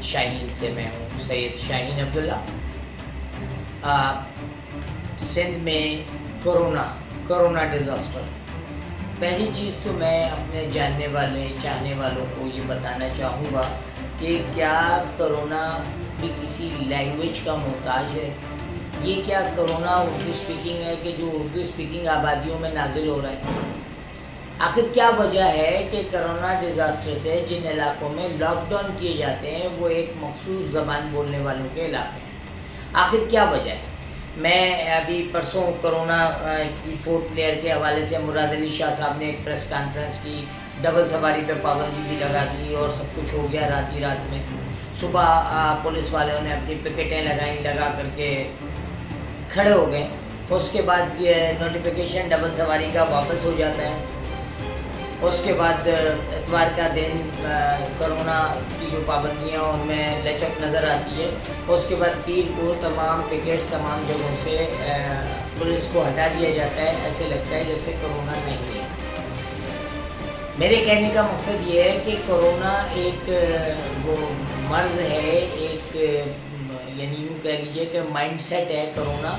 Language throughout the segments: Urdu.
شاہین سے میں ہوں، سید شاہین عبداللہ۔ سندھ میں کرونا ڈیزاسٹر، پہلی چیز تو میں اپنے جاننے والے چاہنے والوں کو یہ بتانا چاہوں گا کہ کیا کرونا بھی کسی لینگویج کا محتاج ہے؟ یہ کیا کرونا اردو اسپیکنگ ہے کہ جو اردو اسپیکنگ آبادیوں میں نازل ہو رہا ہے؟ آخر کیا وجہ ہے کہ کرونا ڈیزاسٹر سے جن علاقوں میں لاک ڈاؤن کیے جاتے ہیں وہ ایک مخصوص زبان بولنے والوں کے علاقے ہیں؟ آخر کیا وجہ ہے؟ میں ابھی پرسوں کرونا کی 4th لیئر کے حوالے سے مراد علی شاہ صاحب نے ایک پریس کانفرنس کی، ڈبل سواری پہ پابندی بھی لگا دی اور سب کچھ ہو گیا رات ہی رات میں۔ صبح پولیس والوں نے اپنی پکٹیں لگائیں، لگا کر کے کھڑے ہو گئے۔ اس کے بعد یہ نوٹیفیکیشن ڈبل سواری کا واپس ہو جاتا ہے۔ اس کے بعد اتوار کا دن کرونا کی جو پابندیاں ان میں لچک نظر آتی ہے۔ اس کے بعد پیر کو تمام پکیٹس تمام جگہوں سے پولیس کو ہٹا دیا جاتا ہے، ایسے لگتا ہے جیسے کرونا نہیں ہے۔ میرے کہنے کا مقصد یہ ہے کہ کرونا ایک وہ مرض ہے، ایک یعنی یوں کہہ لیجیے کہ مائنڈ سیٹ ہے کرونا،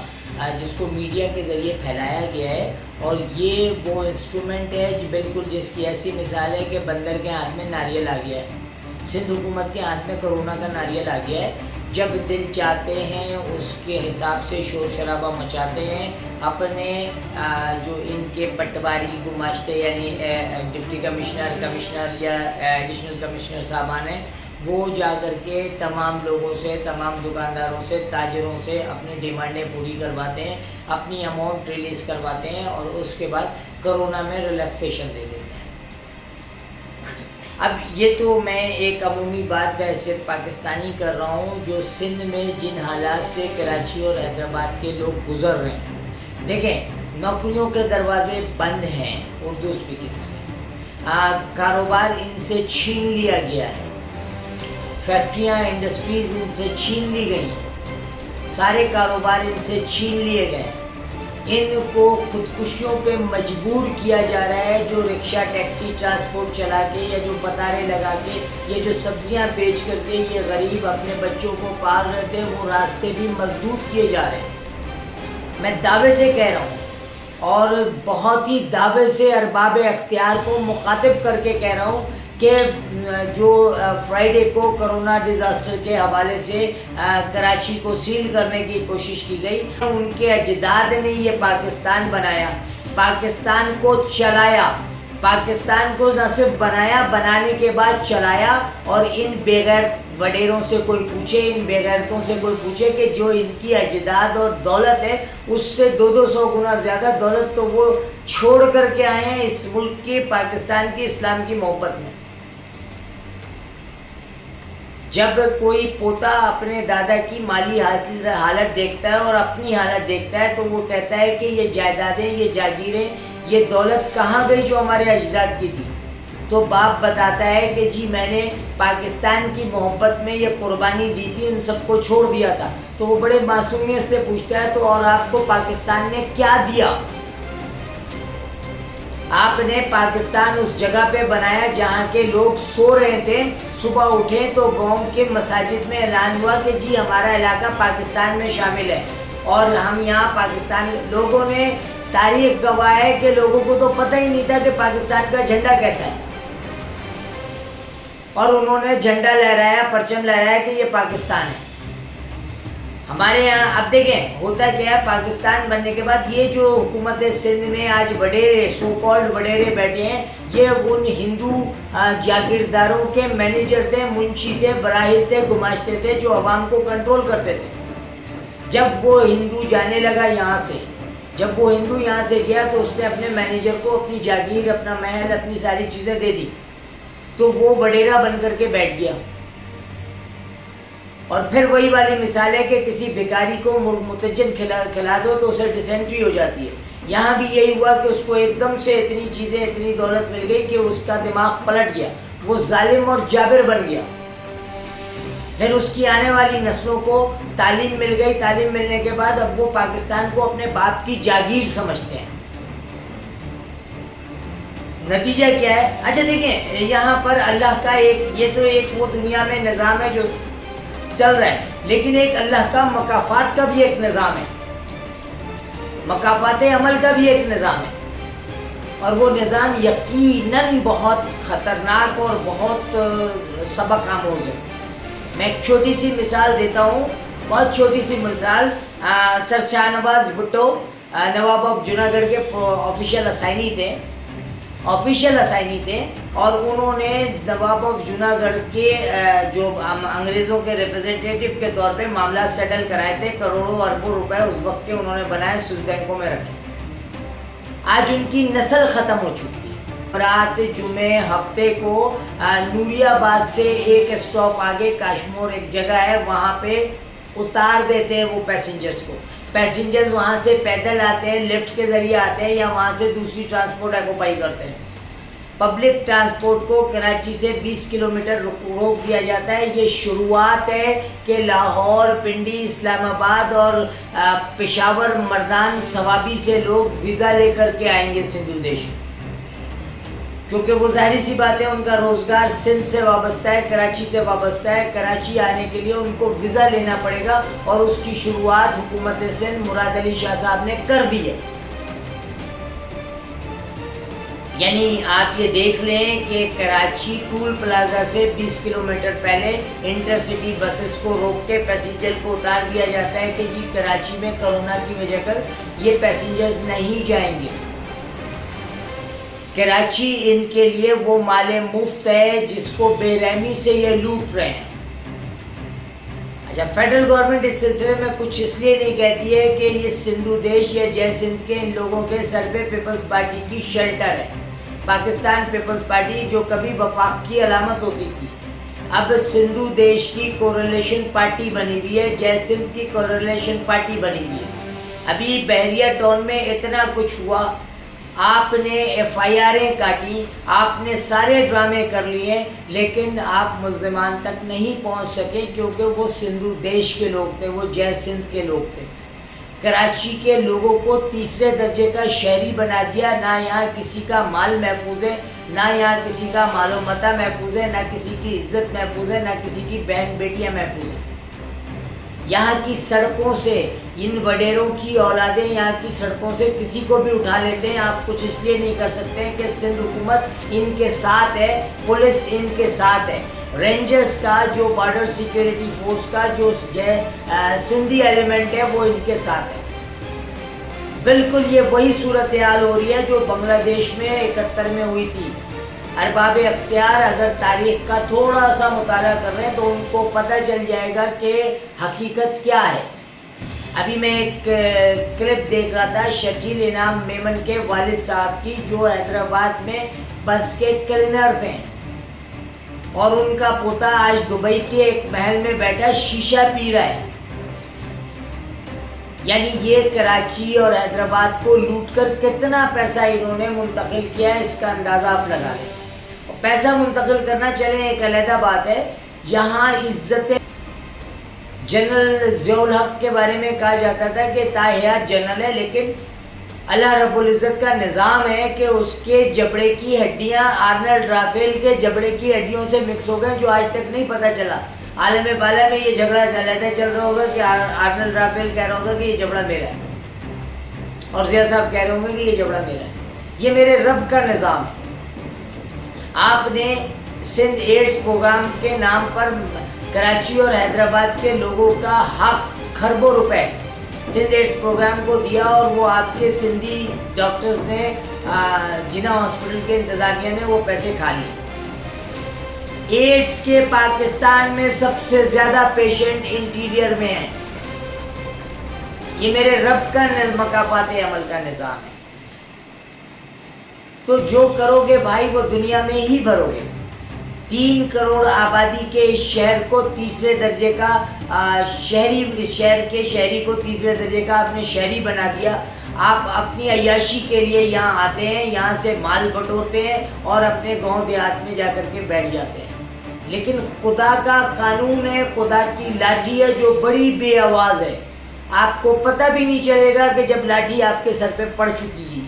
جس کو میڈیا کے ذریعے پھیلایا گیا ہے، اور یہ وہ انسٹرومنٹ ہے بالکل جس کی ایسی مثال ہے کہ بندر کے ہاتھ میں ناریل آ گیا ہے۔ سندھ حکومت کے ہاتھ میں کرونا کا ناریل آ گیا ہے، جب دل چاہتے ہیں اس کے حساب سے شور شرابہ مچاتے ہیں، اپنے جو ان کے پٹواری گماشتے یعنی ڈپٹی کمشنر یا ایڈیشنل کمشنر صاحبان ہیں، وہ جا کر کے تمام لوگوں سے، تمام دکانداروں سے، تاجروں سے اپنی ڈیمانڈیں پوری کرواتے ہیں، اپنی اماؤنٹ ریلیز کرواتے ہیں اور اس کے بعد کرونا میں ریلیکسیشن دے دیتے ہیں۔ اب یہ تو میں ایک عمومی بات بحیثیت پاکستانی کر رہا ہوں، جو سندھ میں جن حالات سے کراچی اور حیدرآباد کے لوگ گزر رہے ہیں۔ دیکھیں، نوکریوں کے دروازے بند ہیں اردو اسپیکنگس میں، کاروبار ان سے چھین لیا گیا ہے، فیکٹریاں انڈسٹریز ان سے چھین لی گئی، سارے کاروبار ان سے چھین لیے گئے، ان کو خودکشیوں پہ مجبور کیا جا رہا ہے۔ جو رکشہ ٹیکسی ٹرانسپورٹ چلا کے یا جو پتارے لگا کے یہ جو سبزیاں بیچ کر کے یہ غریب اپنے بچوں کو پال رہے تھے، وہ راستے بھی مسدود کیے جا رہے ہیں۔ میں دعوے سے کہہ رہا ہوں اور بہت ہی دعوے سے ارباب اختیار کو مخاطب کر کے کہہ رہا ہوں کہ جو فرائیڈے کو کرونا ڈیزاسٹر کے حوالے سے کراچی کو سیل کرنے کی کوشش کی گئی، ان کے اجداد نے یہ پاکستان بنایا، پاکستان کو چلایا، پاکستان کو نہ صرف بنایا، بنانے کے بعد چلایا۔ اور ان بغیر وڈیروں سے کوئی پوچھے، ان بغیرتوں سے کوئی پوچھے کہ جو ان کی اجداد اور دولت ہے اس سے 200 گنا زیادہ دولت تو وہ چھوڑ کر کے آئے ہیں اس ملک کی، پاکستان کی اسلام کی محبت میں۔ جب کوئی پوتا اپنے دادا کی مالی حالت دیکھتا ہے اور اپنی حالت دیکھتا ہے تو وہ کہتا ہے کہ یہ جائیدادیں، یہ جاگیریں، یہ دولت کہاں گئی جو ہمارے اجداد کی تھی؟ تو باپ بتاتا ہے کہ جی میں نے پاکستان کی محبت میں یہ قربانی دی تھی، ان سب کو چھوڑ دیا تھا۔ تو وہ بڑے معصومیت سے پوچھتا ہے تو اور آپ کو پاکستان نے کیا دیا؟ آپ نے پاکستان اس جگہ پہ بنایا جہاں کے لوگ سو رہے تھے، صبح اٹھے تو قوم کے مساجد میں اعلان ہوا کہ جی ہمارا علاقہ پاکستان میں شامل ہے اور ہم یہاں پاکستان۔ لوگوں نے، تاریخ گواہ ہے کہ لوگوں کو تو پتہ ہی نہیں تھا کہ پاکستان کا جھنڈا کیسا ہے، اور انہوں نے جھنڈا لہرایا، پرچم لہرایا کہ یہ پاکستان ہے۔ ہمارے یہاں اب دیکھیں ہوتا کیا ہے، پاکستان بننے کے بعد یہ جو حکومت سندھ میں آج وڈیرے، سو کالڈ وڈیرے بیٹھے ہیں، یہ ان ہندو جاگیرداروں کے مینیجر تھے، منشی تھے، براہل تھے، گماشتے تھے جو عوام کو کنٹرول کرتے تھے۔ جب وہ ہندو جانے لگا یہاں سے، جب وہ ہندو یہاں سے گیا تو اس نے اپنے مینیجر کو اپنی جاگیر، اپنا محل، اپنی ساری چیزیں دے دی، تو وہ وڈیرا بن کر کے بیٹھ گیا۔ اور پھر وہی والی مثال ہے کہ کسی بھکاری کو متجن کھلا دو تو اسے ڈسینٹری ہو جاتی ہے۔ یہاں بھی یہی ہوا کہ اس کو ایک دم سے اتنی چیزیں، اتنی دولت مل گئی کہ اس کا دماغ پلٹ گیا، وہ ظالم اور جابر بن گیا۔ پھر اس کی آنے والی نسلوں کو تعلیم مل گئی، تعلیم ملنے کے بعد اب وہ پاکستان کو اپنے باپ کی جاگیر سمجھتے ہیں۔ نتیجہ کیا ہے؟ اچھا دیکھیں، یہاں پر اللہ کا ایک، یہ تو ایک وہ دنیا میں نظام ہے جو چل رہا ہے، لیکن ایک اللہ کا مکافات کا بھی ایک نظام ہے، مکافات عمل کا بھی ایک نظام ہے، اور وہ نظام یقیناً بہت خطرناک اور بہت سبق آموز ہے۔ میں ایک چھوٹی سی مثال دیتا ہوں، بہت چھوٹی سی مثال۔ سر شاہ نواز بھٹو نواب آف جوناگڑھ کے آفیشیل اسائنی تھے، اور انہوں نے نواب آف جوناگڑھ کے جو انگریزوں کے ریپرزنٹیٹیو کے طور پہ معاملات سیٹل کرائے تھے، کروڑوں اربوں روپے اس وقت کے انہوں نے بنائے، سوئس بینکوں میں رکھے۔ آج ان کی نسل ختم ہو چکی ہے۔ رات جمعے ہفتے کو نوری آباد سے ایک اسٹاپ آگے کاشمور ایک جگہ ہے، وہاں پہ اتار دیتے ہیں وہ پیسنجرز کو۔ پیسنجرز وہاں سے پیدل آتے ہیں، لفٹ کے ذریعے آتے ہیں، یا وہاں سے دوسری ٹرانسپورٹ آکوپائی کرتے ہیں۔ پبلک ٹرانسپورٹ کو کراچی سے 20 کلومیٹر روک دیا جاتا ہے۔ یہ شروعات ہے کہ لاہور، پنڈی، اسلام آباد اور پشاور، مردان، سوابی سے لوگ ویزا لے کر کے آئیں گے سندھو دیش میں، کیونکہ وہ ظاہری سی بات ہے ان کا روزگار سندھ سے وابستہ ہے، کراچی سے وابستہ ہے۔ کراچی آنے کے لیے ان کو ویزا لینا پڑے گا، اور اس کی شروعات حکومت سندھ مراد علی شاہ صاحب نے کر دی ہے۔ یعنی آپ یہ دیکھ لیں کہ کراچی ٹول پلازا سے 20 کلومیٹر پہلے انٹر سٹی بسز کو روک کے پیسنجر کو اتار دیا جاتا ہے کہ جی کراچی میں کرونا کی وجہ کر یہ پیسنجرز نہیں جائیں گے۔ کراچی ان کے لیے وہ مال مفت ہے جس کو بے رحمی سے یہ لوٹ رہے ہیں۔ اچھا، فیڈرل گورنمنٹ اس سلسلے میں کچھ اس لیے نہیں کہتی ہے کہ یہ سندھو دیش یا جے سندھ کے ان لوگوں کے سر پہ پیپلز پارٹی کی شیلٹر ہے۔ پاکستان پیپلز پارٹی جو کبھی وفاق کی علامت ہوتی تھی، اب سندھو دیش کی کوریلیشن پارٹی بنی ہوئی ہے، جے سندھ کی کوریلیشن پارٹی بنی ہوئی ہے۔ ابھی بحریہ ٹاؤن میں اتنا کچھ ہوا، آپ نے ایف آئی آریں کاٹی، آپ نے سارے ڈرامے کر لیے، لیکن آپ ملزمان تک نہیں پہنچ سکے کیونکہ وہ سندھو دیش کے لوگ تھے، وہ جے سندھ کے لوگ تھے۔ کراچی کے لوگوں کو تیسرے درجے کا شہری بنا دیا، نہ یہاں کسی کا مال محفوظ ہے، نہ یہاں کسی کا مال و متاع محفوظ ہے، نہ کسی کی عزت محفوظ ہے، نہ کسی کی بہن بیٹیاں محفوظ ہیں۔ یہاں کی سڑکوں سے ان وڈیروں کی اولادیں یہاں کی سڑکوں سے کسی کو بھی اٹھا لیتے ہیں۔ آپ کچھ اس لیے نہیں کر سکتے ہیں کہ سندھ حکومت ان کے ساتھ ہے، پولیس ان کے ساتھ ہے، رینجرز کا جو بارڈر سیکیورٹی فورس کا جو سندھی ایلیمنٹ ہے وہ ان کے ساتھ ہے۔ بالکل یہ وہی صورتحال ہو رہی ہے جو بنگلہ دیش میں 71 میں ہوئی تھی۔ ارباب اختیار اگر تاریخ کا تھوڑا سا مطالعہ کر رہے ہیں تو ان کو پتہ چل جائے گا کہ حقیقت کیا ہے۔ ابھی میں ایک کلپ دیکھ رہا تھا شرجیل انعام میمن کے والد صاحب کی، جو حیدرآباد میں بس کے کلینر تھے، اور ان کا پوتا آج دبئی کے ایک محل میں بیٹھا شیشہ پی رہا ہے۔ یعنی یہ کراچی اور حیدرآباد کو لوٹ کر کتنا پیسہ انہوں نے منتقل کیا ہے، اس کا اندازہ آپ لگا لیں۔ پیسہ منتقل کرنا چلیں ایک علیحدہ بات ہے، یہاں عزت جنرل ضیاء الحق کے بارے میں کہا جاتا تھا کہ تاحیات جنرل ہے، لیکن اللہ رب العزت کا نظام ہے کہ اس کے جبڑے کی ہڈیاں آرنلڈ رافیل کے جبڑے کی ہڈیوں سے مکس ہو گئے، جو آج تک نہیں پتہ چلا۔ عالم بالا میں یہ جھگڑا علیحدہ چل رہا ہوگا کہ آرنلڈ رافیل کہہ رہا ہوگا کہ یہ جبڑا میرا ہے، اور ضیاء صاحب کہہ رہے ہوں گے کہ یہ جبڑا میرا ہے۔ یہ میرے رب کا نظام ہے۔ آپ نے سندھ ایڈز پروگرام کے نام پر کراچی اور حیدرآباد کے لوگوں کا حق کھربوں روپے سندھ ایڈز پروگرام کو دیا، اور وہ آپ کے سندھی ڈاکٹرز نے جناح ہاسپٹل کے انتظامیہ نے وہ پیسے کھا لیے۔ ایڈز کے پاکستان میں سب سے زیادہ پیشنٹ انٹیریئر میں ہیں۔ یہ میرے رب کا مکافات عمل کا نظام ہے۔ تو جو کرو گے بھائی وہ دنیا میں ہی بھرو گے۔ 3 کروڑ آبادی کے اس شہر کو تیسرے درجے کا اس شہر کے شہری کو تیسرے درجے کا آپ نے شہری بنا دیا۔ آپ اپنی عیاشی کے لیے یہاں آتے ہیں، یہاں سے مال بٹورتے ہیں اور اپنے گاؤں دیہات میں جا کر کے بیٹھ جاتے ہیں۔ لیکن خدا کا قانون ہے، خدا کی لاٹھی ہے جو بڑی بے آواز ہے، آپ کو پتہ بھی نہیں چلے گا کہ جب لاٹھی آپ کے سر پہ پڑ چکی ہے۔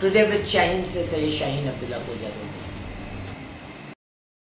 ٹوڈے وتھ شاہین سے سید شاہین عبداللہ کو اجازت۔